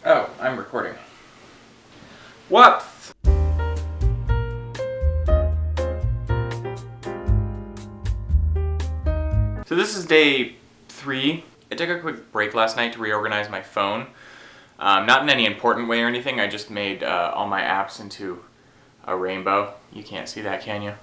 Oh, I'm recording. What? So this is day 3. I took a quick break last night to reorganize my phone. Not in any important way or anything, I just made all my apps into a rainbow. You can't see that, can you?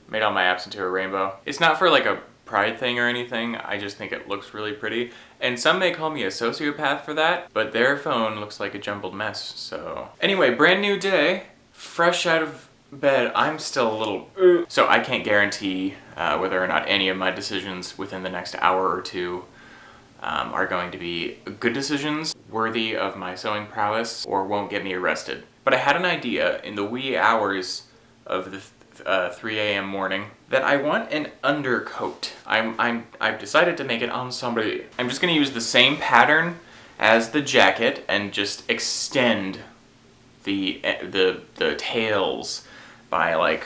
Made all my apps into a rainbow. It's not for like a pride thing or anything, I just think it looks really pretty. And some may call me a sociopath for that, but their phone looks like a jumbled mess, so. Anyway, brand new day, fresh out of bed. I'm still a little so I can't guarantee whether or not any of my decisions within the next hour or two are going to be good decisions, worthy of my sewing prowess, or won't get me arrested. But I had an idea in the wee hours of the 3 a.m. morning that I want an undercoat. I've decided to make an ensemble. I'm just gonna use the same pattern as the jacket and just extend the tails by like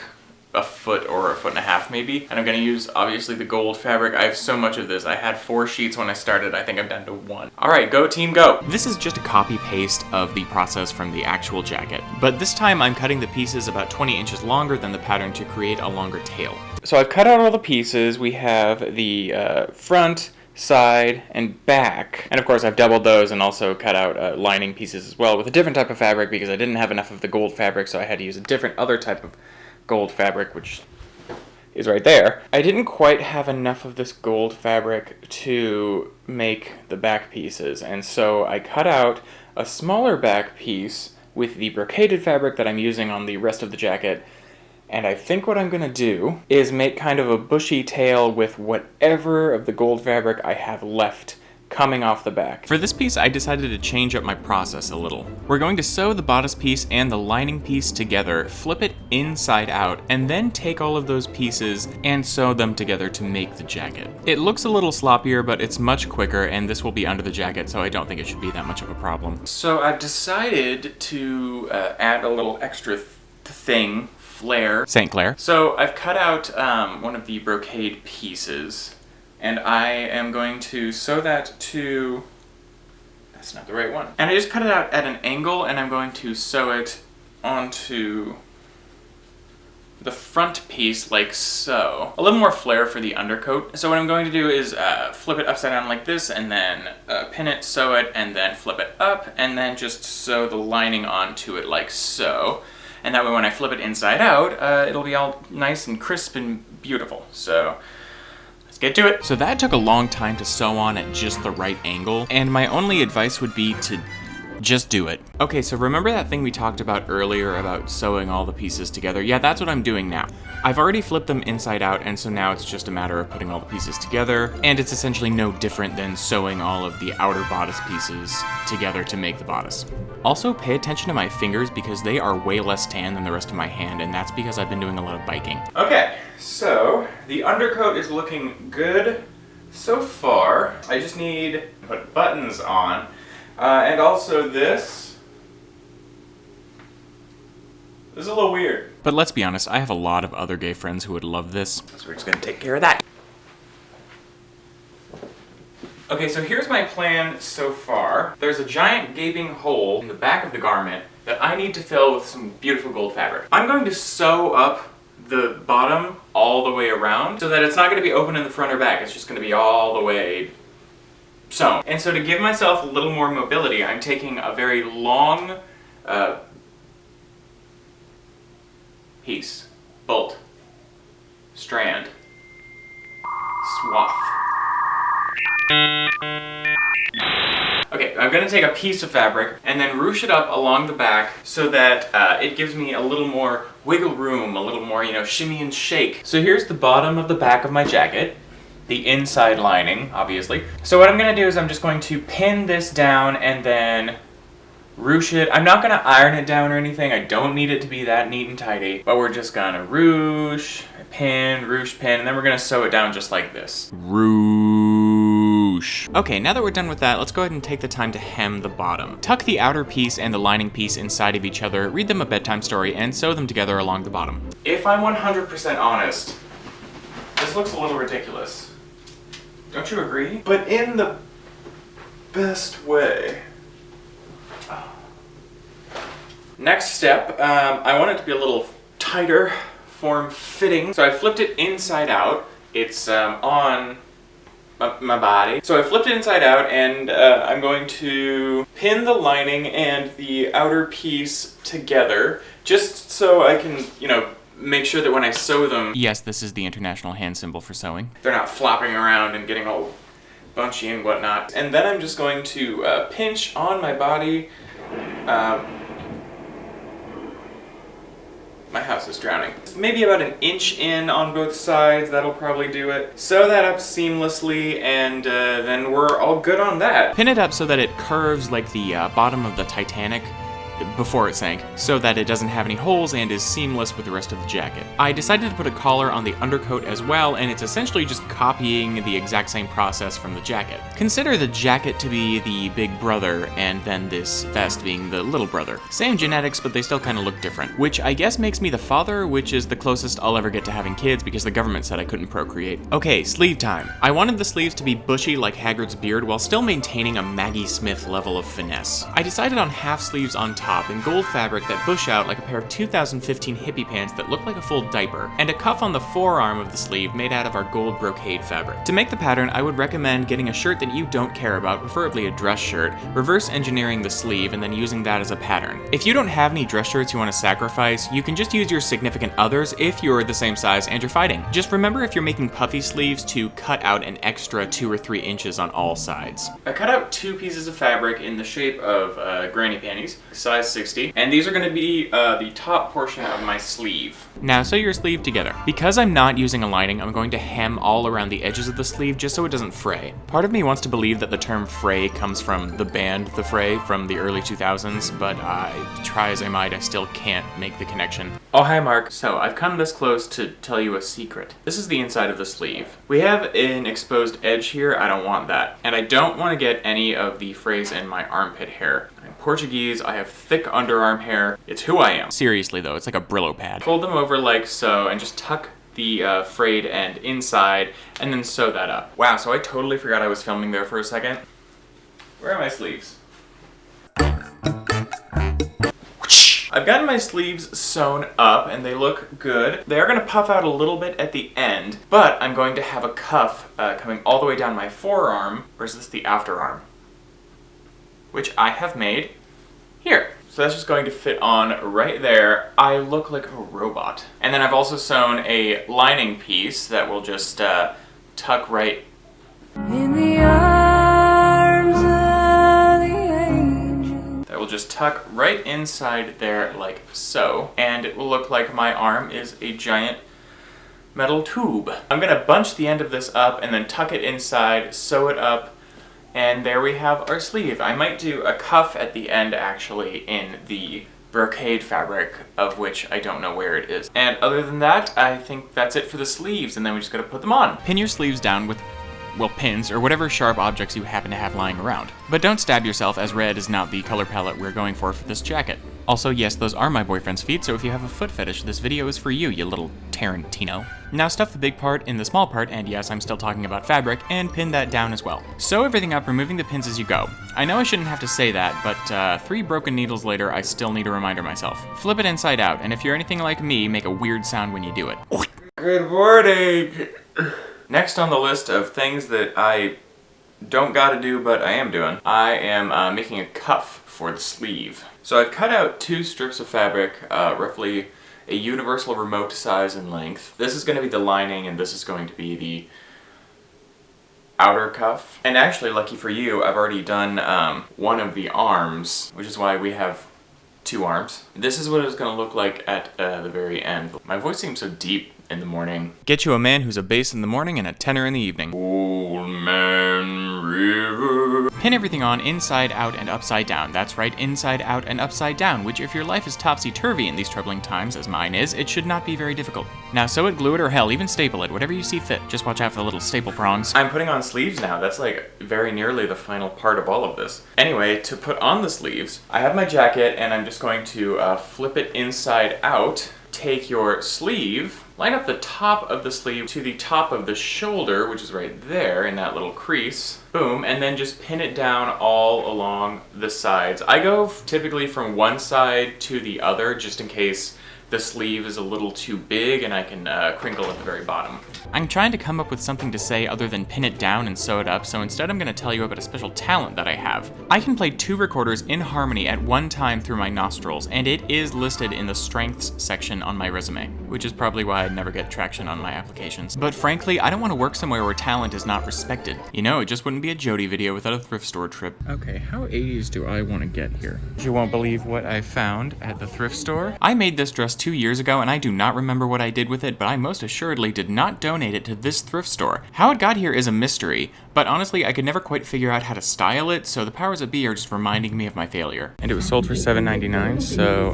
a foot or a foot and a half maybe. And I'm gonna use obviously the gold fabric. I have so much of this. I had 4 sheets when I started. I think I'm down to 1. All right, go team, go. This is just a copy paste of the process from the actual jacket, but this time I'm cutting the pieces about 20 inches longer than the pattern to create a longer tail. So I've cut out all the pieces. We have the front, side, and back. And of course I've doubled those and also cut out lining pieces as well with a different type of fabric because I didn't have enough of the gold fabric, so I had to use a different other type of gold fabric, which is right there. I didn't quite have enough of this gold fabric to make the back pieces, and so I cut out a smaller back piece with the brocaded fabric that I'm using on the rest of the jacket. And I think what I'm gonna do is make kind of a bushy tail with whatever of the gold fabric I have left coming off the back. For this piece, I decided to change up my process a little. We're going to sew the bodice piece and the lining piece together, flip it inside out, and then take all of those pieces and sew them together to make the jacket. It looks a little sloppier, but it's much quicker, and this will be under the jacket, so I don't think it should be that much of a problem. So I've decided to add a little extra thing, flair. St. Clair. So I've cut out one of the brocade pieces, and I am going to sew that to, that's not the right one. And I just cut it out at an angle, and I'm going to sew it onto the front piece like so. A little more flair for the undercoat. So what I'm going to do is flip it upside down like this, and then pin it, sew it, and then flip it up, and then just sew the lining onto it like so. And that way when I flip it inside out, it'll be all nice and crisp and beautiful. So let's get to it. So that took a long time to sew on at just the right angle, and my only advice would be to just do it. Okay, so remember that thing we talked about earlier about sewing all the pieces together? Yeah, that's what I'm doing now. I've already flipped them inside out, and so now it's just a matter of putting all the pieces together, and it's essentially no different than sewing all of the outer bodice pieces together to make the bodice. Also, pay attention to my fingers because they are way less tan than the rest of my hand, and that's because I've been doing a lot of biking. Okay, so the undercoat is looking good so far. I just need to put buttons on. And also this is a little weird. But let's be honest, I have a lot of other gay friends who would love this, so we're just gonna take care of that. Okay, so here's my plan so far. There's a giant gaping hole in the back of the garment that I need to fill with some beautiful gold fabric. I'm going to sew up the bottom all the way around so that it's not gonna be open in the front or back, it's just gonna be all the way sewn. And so to give myself a little more mobility, I'm taking a very long piece, bolt, strand, swath. Okay, I'm gonna take a piece of fabric and then ruche it up along the back so that it gives me a little more wiggle room, a little more, you know, shimmy and shake. So here's the bottom of the back of my jacket. The inside lining, obviously. So what I'm gonna do is I'm just going to pin this down and then ruche it. I'm not gonna iron it down or anything. I don't need it to be that neat and tidy, but we're just gonna ruche, pin, ruche, pin, and then we're gonna sew it down just like this. Ruche. Okay, now that we're done with that, let's go ahead and take the time to hem the bottom. Tuck the outer piece and the lining piece inside of each other, read them a bedtime story, and sew them together along the bottom. If I'm 100% honest, this looks a little ridiculous. Don't you agree? But in the best way. Next step, I want it to be a little tighter, form-fitting. So I flipped it inside out. It's on my body. So I flipped it inside out, and I'm going to pin the lining and the outer piece together, just so I can, you know, make sure that when I sew them... Yes, this is the international hand symbol for sewing. They're not flopping around and getting all bunchy and whatnot. And then I'm just going to pinch on my body. My house is drowning. Maybe about an inch in on both sides, that'll probably do it. Sew that up seamlessly, and then we're all good on that. Pin it up so that it curves like the bottom of the Titanic before it sank, so that it doesn't have any holes and is seamless with the rest of the jacket. I decided to put a collar on the undercoat as well, and it's essentially just copying the exact same process from the jacket. Consider the jacket to be the big brother, and then this vest being the little brother. Same genetics, but they still kind of look different, which I guess makes me the father, which is the closest I'll ever get to having kids because the government said I couldn't procreate. Okay, sleeve time. I wanted the sleeves to be bushy like Hagrid's beard while still maintaining a Maggie Smith level of finesse. I decided on half sleeves on top in gold fabric that bush out like a pair of 2015 hippie pants that look like a full diaper, and a cuff on the forearm of the sleeve made out of our gold brocade fabric. To make the pattern, I would recommend getting a shirt that you don't care about, preferably a dress shirt, reverse engineering the sleeve, and then using that as a pattern. If you don't have any dress shirts you want to sacrifice, you can just use your significant others if you're the same size and you're fighting. Just remember, if you're making puffy sleeves, to cut out an extra 2 or 3 inches on all sides. I cut out 2 pieces of fabric in the shape of granny panties, size 60, and these are going to be the top portion of my sleeve. Now sew your sleeve together. Because I'm not using a lining, I'm going to hem all around the edges of the sleeve just so it doesn't fray. Part of me wants to believe that the term fray comes from the band The Fray from the early 2000s, but try as I might, I still can't make the connection. Oh, hi Mark. So I've come this close to tell you a secret. This is the inside of the sleeve. We have an exposed edge here. I don't want that. And I don't want to get any of the frays in my armpit hair. I'm Portuguese, I have thick underarm hair. It's who I am. Seriously though, it's like a Brillo pad. Fold them over like so and just tuck the frayed end inside and then sew that up. Wow, so I totally forgot I was filming there for a second. Where are my sleeves? I've gotten my sleeves sewn up and they look good. They are going to puff out a little bit at the end, but I'm going to have a cuff coming all the way down my forearm, or is this the after arm? Which I have made here. So that's just going to fit on right there. I look like a robot. And then I've also sewn a lining piece that will just tuck right in the arms of the angel. That will just tuck right inside there like so. And it will look like my arm is a giant metal tube. I'm gonna bunch the end of this up and then tuck it inside, sew it up, and there we have our sleeve. I might do a cuff at the end actually in the brocade fabric, of which I don't know where it is. And other than that, I think that's it for the sleeves, and then we just gotta put them on. Pin your sleeves down with, well, pins or whatever sharp objects you happen to have lying around. But don't stab yourself, as red is not the color palette we're going for this jacket. Also, yes, those are my boyfriend's feet, so if you have a foot fetish, this video is for you, you little Tarantino. Now stuff the big part in the small part, and yes, I'm still talking about fabric, and pin that down as well. Sew everything up, removing the pins as you go. I know I shouldn't have to say that, but 3 broken needles later, I still need a reminder myself. Flip it inside out, and if you're anything like me, make a weird sound when you do it. Good morning! Next on the list of things that I don't gotta do, but I am doing, I am making a cuff for the sleeve. So I've cut out 2 strips of fabric, roughly a universal remote size and length. This is going to be the lining and this is going to be the outer cuff. And actually, lucky for you, I've already done one of the arms, which is why we have 2 arms. This is what it's going to look like at the very end. My voice seems so deep in the morning. Get you a man who's a bass in the morning and a tenor in the evening. Old Man River. Pin everything on inside out and upside down. That's right, inside out and upside down, which if your life is topsy-turvy in these troubling times, as mine is, it should not be very difficult. Now sew it, glue it, or hell, even staple it, whatever you see fit. Just watch out for the little staple prongs. I'm putting on sleeves now. That's like very nearly the final part of all of this. Anyway, to put on the sleeves, I have my jacket and I'm just going to flip it inside out. Take your sleeve line up the top of the sleeve to the top of the shoulder, which is right there in that little crease. Boom, and then just pin it down all along the sides. I go typically from one side to the other, just in case the sleeve is a little too big and I can crinkle at the very bottom. I'm trying to come up with something to say other than pin it down and sew it up, so instead I'm going to tell you about a special talent that I have. I can play 2 recorders in harmony at one time through my nostrils, and it is listed in the strengths section on my resume, which is probably why I never get traction on my applications. But frankly, I don't want to work somewhere where talent is not respected. You know, it just wouldn't be a Jodie video without a thrift store trip. Okay, how 80s do I want to get here? You won't believe what I found at the thrift store. I made this dress 2 years ago, and I do not remember what I did with it, but I most assuredly did not donate it to this thrift store. How it got here is a mystery, but honestly, I could never quite figure out how to style it, so the powers that be are just reminding me of my failure. And it was sold for $7.99, so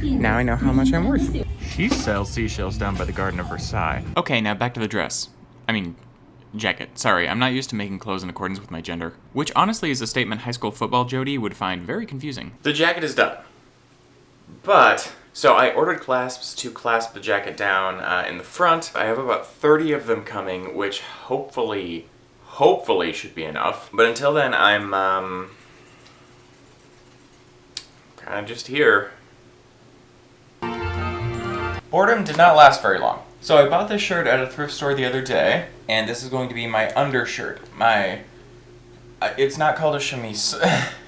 now I know how much I'm worth. She sells seashells down by the Garden of Versailles. Okay, now back to the dress. I mean, jacket. Sorry, I'm not used to making clothes in accordance with my gender, which honestly is a statement high school football Jodie would find very confusing. The jacket is done. But, so I ordered clasps to clasp the jacket down in the front. I have about 30 of them coming, which hopefully should be enough. But until then, I'm kind of just here. Boredom did not last very long. So I bought this shirt at a thrift store the other day, and this is going to be my undershirt. It's not called a chemise.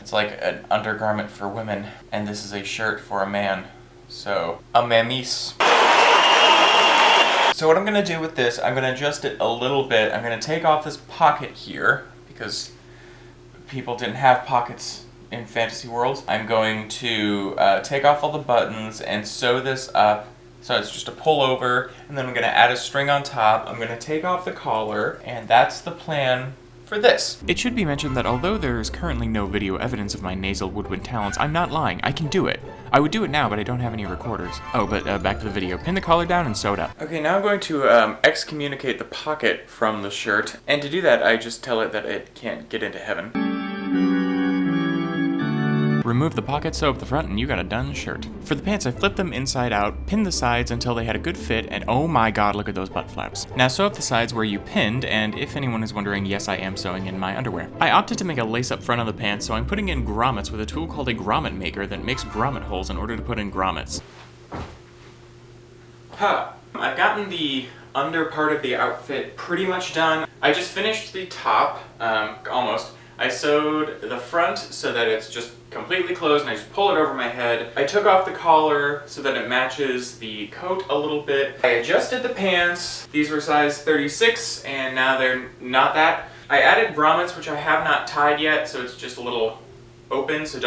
It's like an undergarment for women, and this is a shirt for a man. So, a mémise. So what I'm gonna do with this, I'm gonna adjust it a little bit. I'm gonna take off this pocket here, because people didn't have pockets in fantasy worlds. I'm going to take off all the buttons and sew this up. So it's just a pullover, and then I'm gonna add a string on top. I'm gonna take off the collar, and that's the plan for this. It should be mentioned that although there is currently no video evidence of my nasal woodwind talents, I'm not lying. I can do it. I would do it now, but I don't have any recorders. Oh, but back to the video. Pin the collar down and sew it up. Okay, now I'm going to excommunicate the pocket from the shirt, and to do that, I just tell it that it can't get into heaven. Remove the pocket, sew up the front, and you got a done shirt. For the pants, I flipped them inside out, pinned the sides until they had a good fit, and oh my god, look at those butt flaps. Now sew up the sides where you pinned, and if anyone is wondering, yes, I am sewing in my underwear. I opted to make a lace up front of the pants, so I'm putting in grommets with a tool called a grommet maker that makes grommet holes in order to put in grommets. I've gotten the under part of the outfit pretty much done. I just finished the top, almost. I sewed the front so that it's just completely closed and I just pull it over my head. I took off the collar so that it matches the coat a little bit. I adjusted the pants. These were size 36 and now they're not that. I added grommets, which I have not tied yet, so it's just a little open, so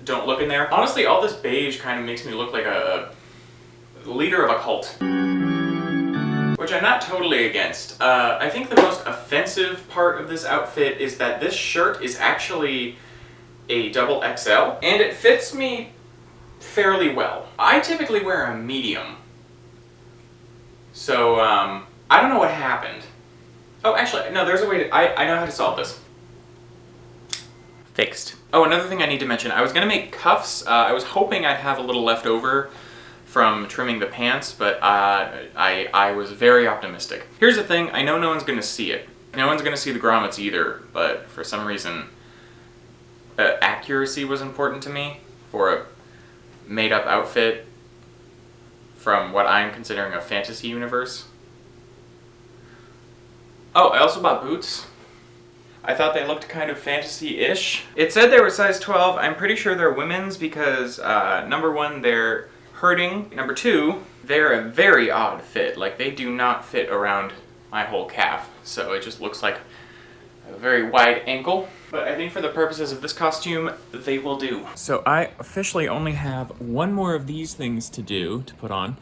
don't look in there. Honestly, all this beige kind of makes me look like a leader of a cult, which I'm not totally against. I think the most offensive part of this outfit is that this shirt is actually a double XL, and it fits me fairly well. I typically wear a medium, so I don't know what happened. Oh, actually, no, there's a way to, I know how to solve this. Fixed. Oh, another thing I need to mention, I was gonna make cuffs. I was hoping I'd have a little left over from trimming the pants, but I was very optimistic. Here's the thing, I know no one's gonna see it. No one's gonna see the grommets either, but for some reason, accuracy was important to me for a made-up outfit from what I'm considering a fantasy universe. Oh, I also bought boots. I thought they looked kind of fantasy-ish. It said they were size 12. I'm pretty sure they're women's because, number one, they're hurting. Number two, they're a very odd fit. Like, they do not fit around my whole calf. So it just looks like a very wide ankle. But I think for the purposes of this costume, they will do. So I officially only have one more of these things to do, to put on.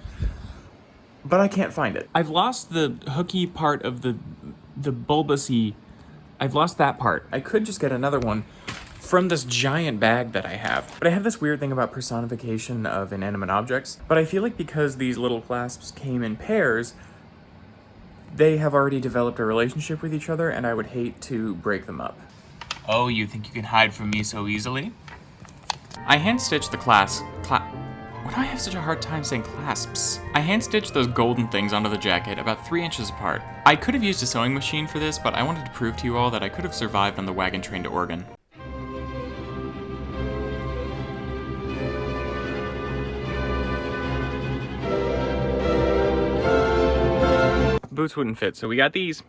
But I can't find it. I've lost the hooky part of the bulbousy. I've lost that part. I could just get another one from this giant bag that I have. But I have this weird thing about personification of inanimate objects. But I feel like because these little clasps came in pairs, they have already developed a relationship with each other, and I would hate to break them up. Oh, you think you can hide from me so easily? I hand-stitched the Why do I have such a hard time saying clasps? I hand-stitched those golden things onto the jacket about 3 inches apart. I could have used a sewing machine for this, but I wanted to prove to you all that I could have survived on the wagon train to Oregon. Boots wouldn't fit, so we got these.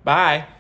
Bye.